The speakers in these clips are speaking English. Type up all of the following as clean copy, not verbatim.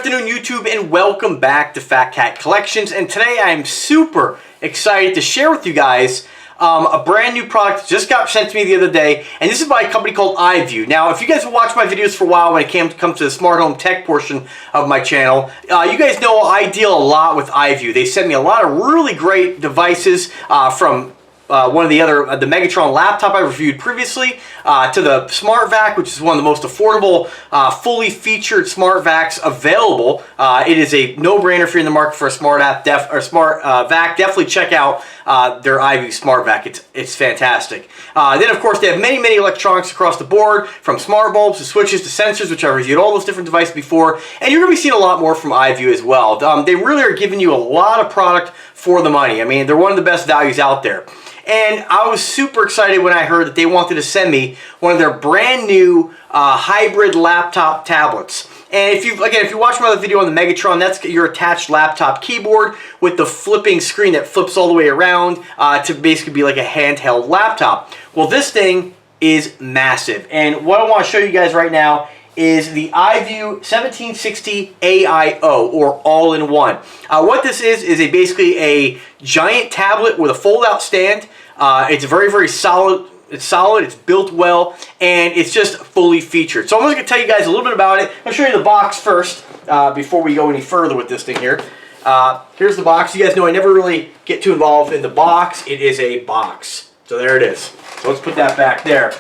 afternoon, YouTube, and welcome back to Fat Cat Collections. And today I am super excited to share with you guys a brand new product that just got sent to me the other day, and this is by a company called Iview. Now, if you guys have watched my videos for a while when it comes to the smart home tech portion of my channel, you guys know I deal a lot with Iview. They send me a lot of really great devices from one of the Megatron laptop I reviewed previously, to the Smart Vac, which is one of the most affordable, fully featured Smart Vacs available. It is a no-brainer if you're in the market for a Smart Vac. Definitely check out their Iview Smart Vac. It's fantastic. Then, of course, they have many electronics across the board, from smart bulbs to switches to sensors, which I reviewed all those different devices before. And you're going to be seeing a lot more from Iview as well. They really are giving you a lot of product for the money. I mean, they're one of the best values out there. And I was super excited when I heard that they wanted to send me one of their brand new hybrid laptop tablets. And if you watch my other video on the Megatron, that's your attached laptop keyboard with the flipping screen that flips all the way around to basically be like a handheld laptop. Well, this thing is massive. And what I want to show you guys right now is the Iview 1760AIO, or all-in-one. What this is basically a giant tablet with a fold-out stand. It's very solid. It's solid, it's built well, and it's just fully featured. So I'm just going to tell you guys a little bit about it. I'll show you the box first before we go any further with this thing here. Here's the box. You guys know I never really get too involved in the box. It is a box. So there it is. So let's put that back there.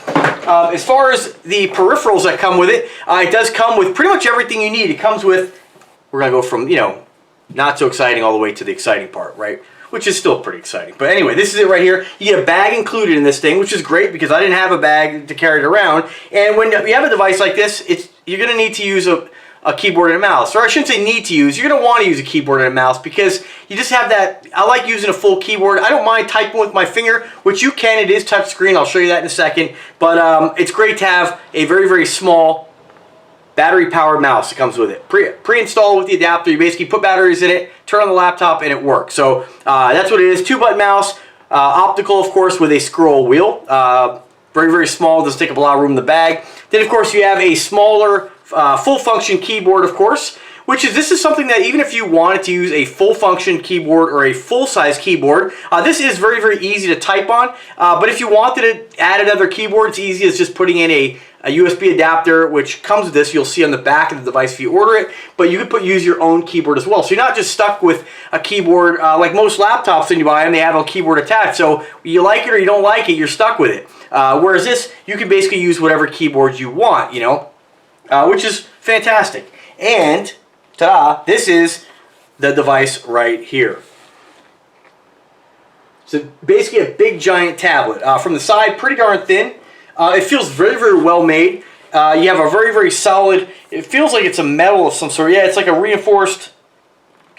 As far as the peripherals that come with it, it does come with pretty much everything you need. It comes with, we're going to go from, not so exciting all the way to the exciting part, right? Which is still pretty exciting. But anyway, this is it right here. You get a bag included in this thing, which is great because I didn't have a bag to carry it around. And when you have a device like this, you're going to need to use a keyboard and a mouse. Or I shouldn't say need to use. You're going to want to use a keyboard and a mouse because you just have that. I like using a full keyboard. I don't mind typing with my finger, which you can. It is touchscreen. I'll show you that in a second. But it's great to have a very small battery-powered mouse that comes with it. Pre-installed with the adapter. You basically put batteries in it, turn on the laptop, and it works. So that's what it is. 2-button mouse, optical, of course, with a scroll wheel. Very small. Doesn't take up a lot of room in the bag. Then, of course, you have a smaller full-function keyboard, of course, this is something that even if you wanted to use a full-function keyboard or a full-size keyboard, this is very easy to type on. But if you wanted to add another keyboard, it's easy as just putting in a USB adapter, which comes with this. You'll see on the back of the device if you order it, but you could use your own keyboard as well. So you're not just stuck with a keyboard like most laptops when you buy them. They have a keyboard attached, so you like it or you don't like it, you're stuck with it. Whereas this, you can basically use whatever keyboard you want, which is fantastic. And ta-da, this is the device right here. So basically a big giant tablet. From the side, pretty darn thin. It feels very well made. You have a very solid, it feels like it's a metal of some sort. Yeah, it's like a reinforced,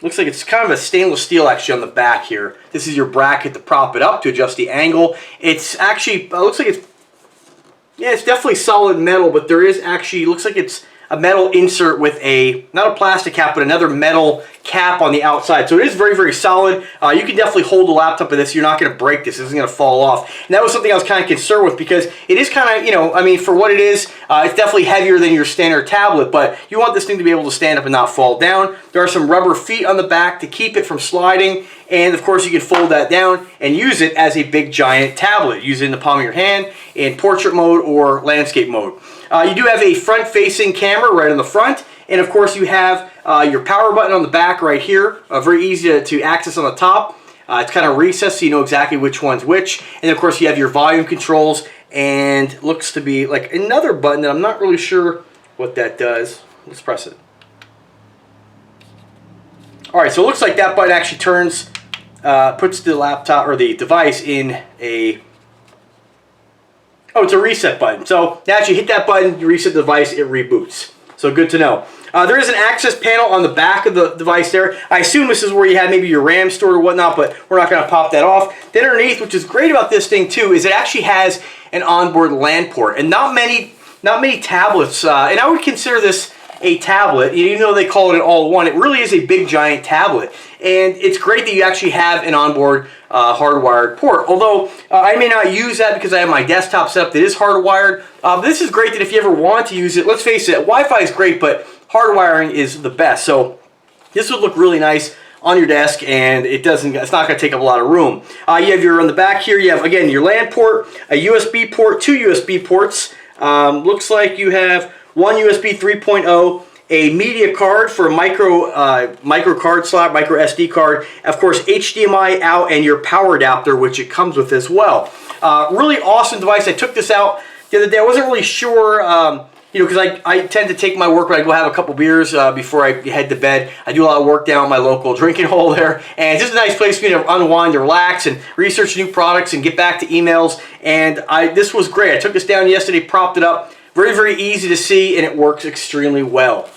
looks like it's kind of a stainless steel actually on the back here. This is your bracket to prop it up to adjust the angle. It's actually, looks like it's, yeah, it's definitely solid metal, but there is actually, looks like it's a metal insert with not a plastic cap, but another metal cap on the outside. So it is very solid. You can definitely hold the laptop with this. You're not going to break this. This isn't going to fall off. And that was something I was kind of concerned with because it is kind of, I mean, for what it is, it's definitely heavier than your standard tablet, but you want this thing to be able to stand up and not fall down. There are some rubber feet on the back to keep it from sliding. And of course, you can fold that down and use it as a big giant tablet. Use it in the palm of your hand in portrait mode or landscape mode. You do have a front-facing camera right on the front, and of course you have your power button on the back right here. Very easy to access on the top. It's kind of recessed so you know exactly which one's which. And of course you have your volume controls, and looks to be like another button that I'm not really sure what that does. Let's press it. Alright, so it looks like that button actually turns, puts the laptop or the device in a... Oh, it's a reset button. So now as you hit that button, you reset the device, it reboots. So good to know. There is an access panel on the back of the device there. I assume this is where you have maybe your RAM stored or whatnot, but we're not going to pop that off. Then underneath, which is great about this thing too, is it actually has an onboard LAN port. And not many tablets, and I would consider this a tablet, even though they call it an all-in-one, it really is a big giant tablet. And it's great that you actually have an onboard hardwired port. Although I may not use that because I have my desktop set up that is hardwired. This is great that if you ever want to use it, let's face it, Wi-Fi is great, but hardwiring is the best. So this would look really nice on your desk, and it's not going to take up a lot of room. You have on the back here, you have, again, your LAN port, a USB port, 2 USB ports. Looks like you have one USB 3.0, a media card for a micro card slot, micro SD card, of course HDMI out, and your power adapter, which it comes with as well. Really awesome device. I took this out the other day. I wasn't really sure, because I tend to take my work when I go have a couple beers before I head to bed. I do a lot of work down at my local drinking hole there, and it's just a nice place for me to unwind, relax, and research new products and get back to emails. And this was great. I took this down yesterday, propped it up. Very, very easy to see, and it works extremely well.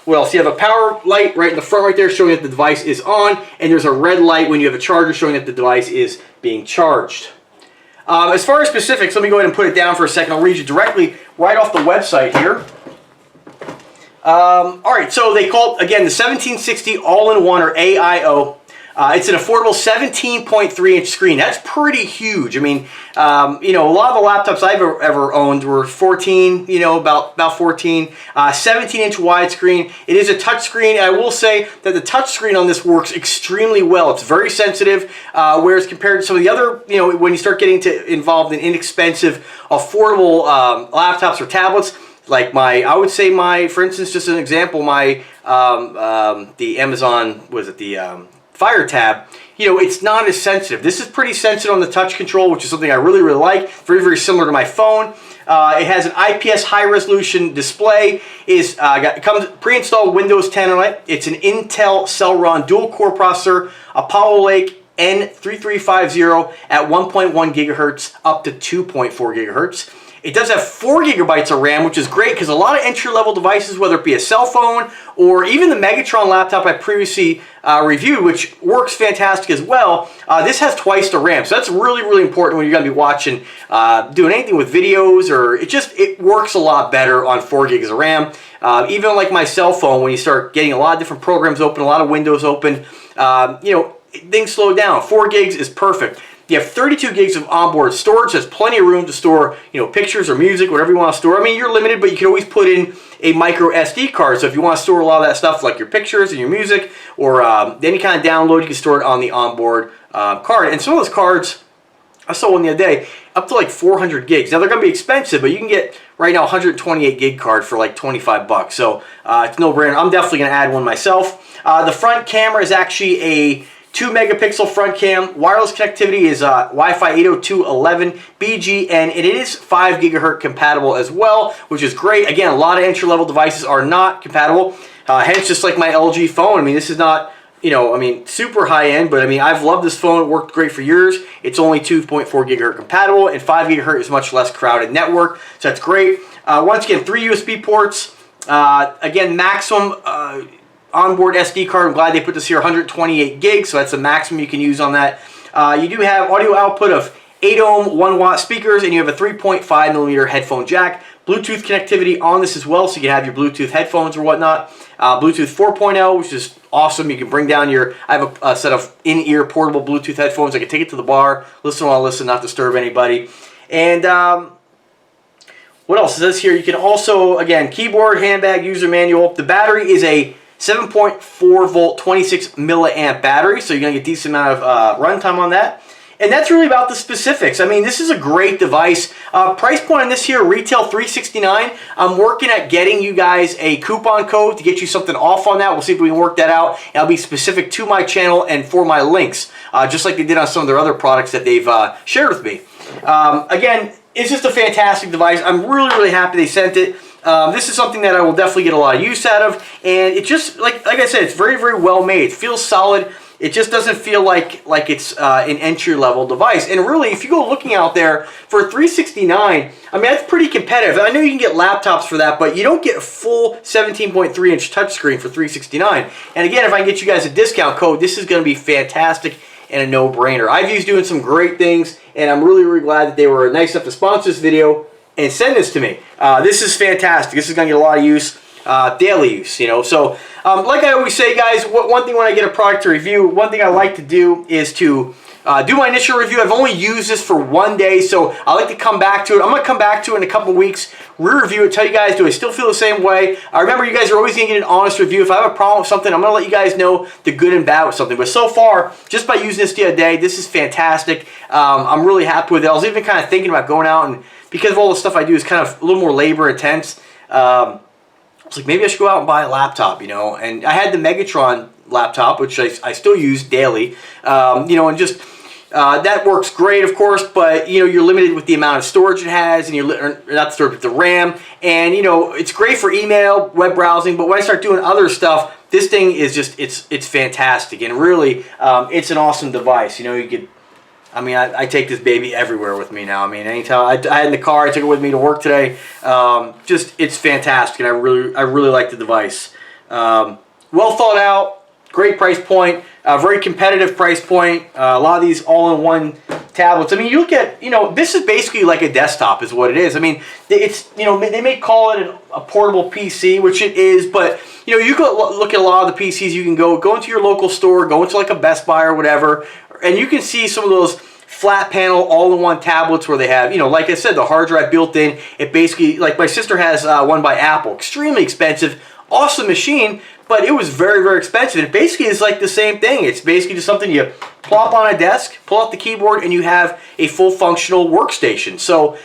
What else? You have a power light right in the front right there showing that the device is on, and there's a red light when you have a charger showing that the device is being charged. As far as specifics, let me go ahead and put it down for a second. I'll read you directly right off the website here. All right, so they call it, again, the 1760 All-in-One, or AIO. It's an affordable 17.3-inch screen. That's pretty huge. I mean, a lot of the laptops I've ever owned were 14, about 14. 17-inch widescreen. It is a touchscreen. I will say that the touchscreen on this works extremely well. It's very sensitive, whereas compared to some of the other, when you start getting involved in inexpensive, affordable laptops or tablets, like I would say for instance, just an example, the Amazon, Fire Tab, it's not as sensitive. This is pretty sensitive on the touch control, which is something I really, really like. Very, very similar to my phone. It has an IPS high-resolution display. It comes pre-installed Windows 10 on it. It's an Intel Celeron dual-core processor, Apollo Lake N3350 at 1.1 gigahertz up to 2.4 gigahertz. It does have 4 gigabytes of RAM, which is great because a lot of entry-level devices, whether it be a cell phone or even the Megatron laptop I previously reviewed, which works fantastic as well, this has twice the RAM. So that's really, really important when you're going to be watching, doing anything with videos, or it works a lot better on 4 gigs of RAM. Even like my cell phone, when you start getting a lot of different programs open, a lot of windows open, things slow down. 4 gigs is perfect. You have 32 gigs of onboard storage. There's plenty of room to store, pictures or music, whatever you want to store. I mean, you're limited, but you can always put in a micro SD card. So if you want to store a lot of that stuff, like your pictures and your music, or any kind of download, you can store it on the onboard card. And some of those cards, I saw one the other day, up to like 400 gigs. Now they're going to be expensive, but you can get right now a 128 gig card for like 25 bucks. So it's no brainer. I'm definitely going to add one myself. The front camera is actually a 2 megapixel front cam. Wireless connectivity is Wi-Fi 802.11 BG, and it is 5 gigahertz compatible as well, which is great. Again, a lot of entry-level devices are not compatible. Hence, just like my LG phone. I mean, this is not, super high-end, but I've loved this phone. It worked great for years. It's only 2.4 gigahertz compatible, and 5 gigahertz is much less crowded network, so that's great. Once again, 3 USB ports. Again, maximum onboard SD card. I'm glad they put this here, 128 gigs, so that's the maximum you can use on that. You do have audio output of 8 ohm 1 watt speakers, and you have a 3.5 millimeter headphone jack. Bluetooth connectivity on this as well, so you can have your Bluetooth headphones or whatnot. Bluetooth 4.0, which is awesome. You can bring down I have a set of in-ear portable Bluetooth headphones. I can take it to the bar, listen while I listen, not disturb anybody. And what else is this here? You can also, again, keyboard, handbag, user manual. The battery is a 7.4 volt 26 milliamp battery, so you're going to get a decent amount of runtime on that. And that's really about the specifics. This is a great device. Price point on this here, retail $369. I'm working at getting you guys a coupon code to get you something off on that. We'll see if we can work that out. And I'll be specific to my channel and for my links, just like they did on some of their other products that they've shared with me. Again, it's just a fantastic device. I'm really, really happy they sent it. This is something that I will definitely get a lot of use out of, and it just, like I said, it's very, very well made. It feels solid. It just doesn't feel like it's an entry-level device. And really, if you go looking out there for $369, that's pretty competitive. I know you can get laptops for that, but you don't get a full 17.3-inch touchscreen for $369. And again, if I can get you guys a discount code, this is going to be fantastic and a no-brainer. Iview's doing some great things, and I'm really, really glad that they were nice enough to sponsor this video and send this to me. This is fantastic. This is going to get a lot of use, daily use, So, like I always say, guys, one thing when I get a product to review, one thing I like to do is to do my initial review. I've only used this for 1 day, so I like to come back to it. I'm going to come back to it in a couple weeks, re-review it, tell you guys, do I still feel the same way? Remember, you guys are always going to get an honest review. If I have a problem with something, I'm going to let you guys know the good and bad with something. But so far, just by using this the other day, this is fantastic. I'm really happy with it. I was even kind of thinking about going out, and because of all the stuff I do is kind of a little more labor intense, I was like, maybe I should go out and buy a laptop, you know. And I had the Megatron laptop, which I still use daily, you know, and just that works great, of course, but you know, you're limited with the amount of storage it has, and you're not storage, but the RAM, and you know, it's great for email, web browsing, but when I start doing other stuff, this thing is just, it's fantastic, and really, it's an awesome device. You know, you could, I mean, I take this baby everywhere with me now. I mean, anytime I had in the car, I took it with me to work today. Just, it's fantastic, and I really like the device. Well thought out, great price point, very competitive price point. A lot of these all-in-one tablets. I mean, you look at, you know, this is basically like a desktop, is what it is. I mean, it's, you know, they may call it a portable PC, which it is, but you know, you can look at a lot of the PCs. You can go into your local store, go into like a Best Buy or whatever, and you can see some of those flat panel all-in-one tablets where they have, you know, like I said, the hard drive built in. It basically, like my sister has one by Apple, extremely expensive, awesome machine, but it was very, very expensive. It basically is like the same thing. It's basically just something you plop on a desk, pull out the keyboard, and you have a full functional workstation. So,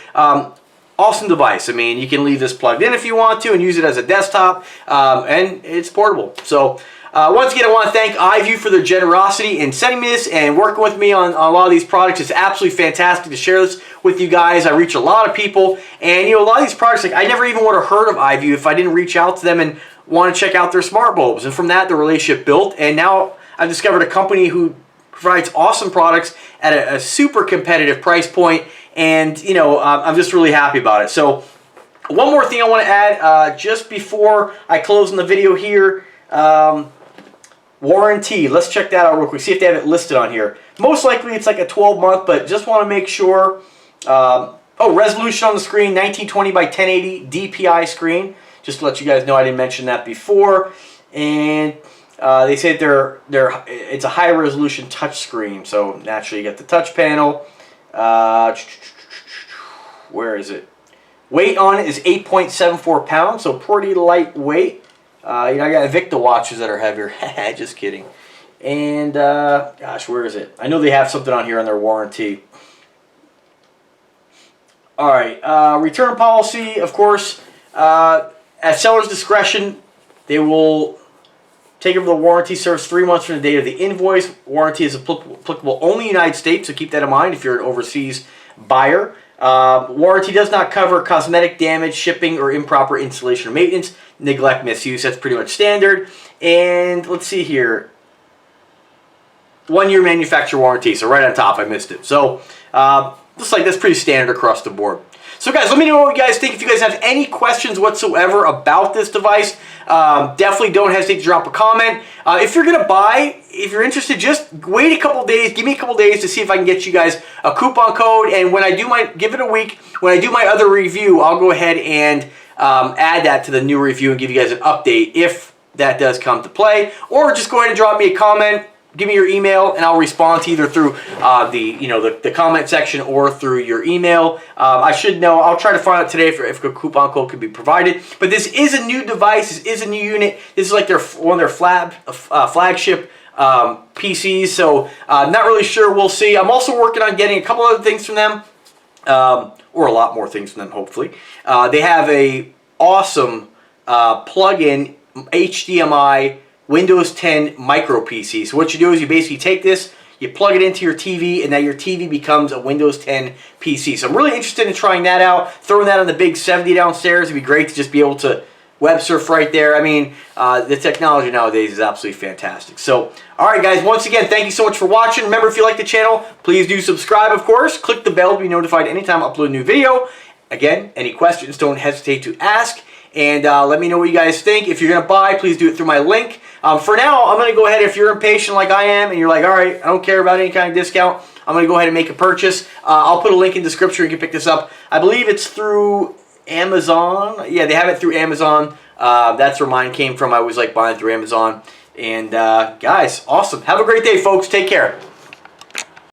awesome device. I mean, you can leave this plugged in if you want to and use it as a desktop, and it's portable. So, once again, I want to thank Iview for their generosity in sending me this and working with me on a lot of these products. It's absolutely fantastic to share this with you guys. I reach a lot of people, and you know, a lot of these products, like I never even would have heard of Iview if I didn't reach out to them and want to check out their smart bulbs. And from that, the relationship built, and now I've discovered a company who provides awesome products at a super competitive price point, and you know, I'm just really happy about it. So, one more thing I want to add just before I close in the video here. Warranty. Let's check that out real quick. See if they have it listed on here. Most likely it's like a 12-month, but just want to make sure. Oh, resolution on the screen, 1920 by 1080 DPI screen. Just to let you guys know, I didn't mention that before. And they say it's a high resolution touch screen, so naturally you get the touch panel. Where is it? Weight on it is 8.74 pounds, so pretty lightweight. You know, I got Invicta watches that are heavier. Just kidding. And, gosh, where is it? I know they have something on here on their warranty. Alright, return policy, of course, at seller's discretion, they will take over the warranty service 3 months from the date of the invoice. Warranty is applicable only in the United States, so keep that in mind if you're an overseas buyer. Warranty does not cover cosmetic damage, shipping, or improper installation or maintenance, neglect, misuse. That's pretty much standard. And let's see here. 1 year manufacturer warranty. So right on top, I missed it. So looks like that's pretty standard across the board. So guys, let me know what you guys think. If you guys have any questions whatsoever about this device, definitely don't hesitate to drop a comment. If you're going to buy, if you're interested, just wait a couple days. Give me a couple days to see if I can get you guys a coupon code. And when I do give it a week, when I do my other review, I'll go ahead and add that to the new review and give you guys an update if that does come to play. Or just go ahead and drop me a comment. Give me your email, and I'll respond to either through the comment section or through your email. I should know. I'll try to find out today if a coupon code could be provided. But this is a new device. This is a new unit. This is like one of their flagship PCs. So not really sure. We'll see. I'm also working on getting a couple other things from them, or a lot more things from them. Hopefully, they have a awesome plug-in HDMI Windows 10 micro PC. So what you do is you basically take this, you plug it into your TV, and now your TV becomes a Windows 10 PC. So I'm really interested in trying that out, throwing that on the big 70 downstairs. It'd be great to just be able to web surf right there. I mean, the technology nowadays is absolutely fantastic. So, alright guys, once again, thank you so much for watching. Remember, if you like the channel, please do subscribe, of course. Click the bell to be notified anytime I upload a new video. Again, any questions, don't hesitate to ask. And let me know what you guys think. If you're going to buy, please do it through my link. For now, I'm going to go ahead, if you're impatient like I am, and you're like, all right, I don't care about any kind of discount, I'm going to go ahead and make a purchase. I'll put a link in the description. You can pick this up. I believe it's through Amazon. Yeah, they have it through Amazon. That's where mine came from. I always like buying through Amazon. And guys, awesome. Have a great day, folks. Take care.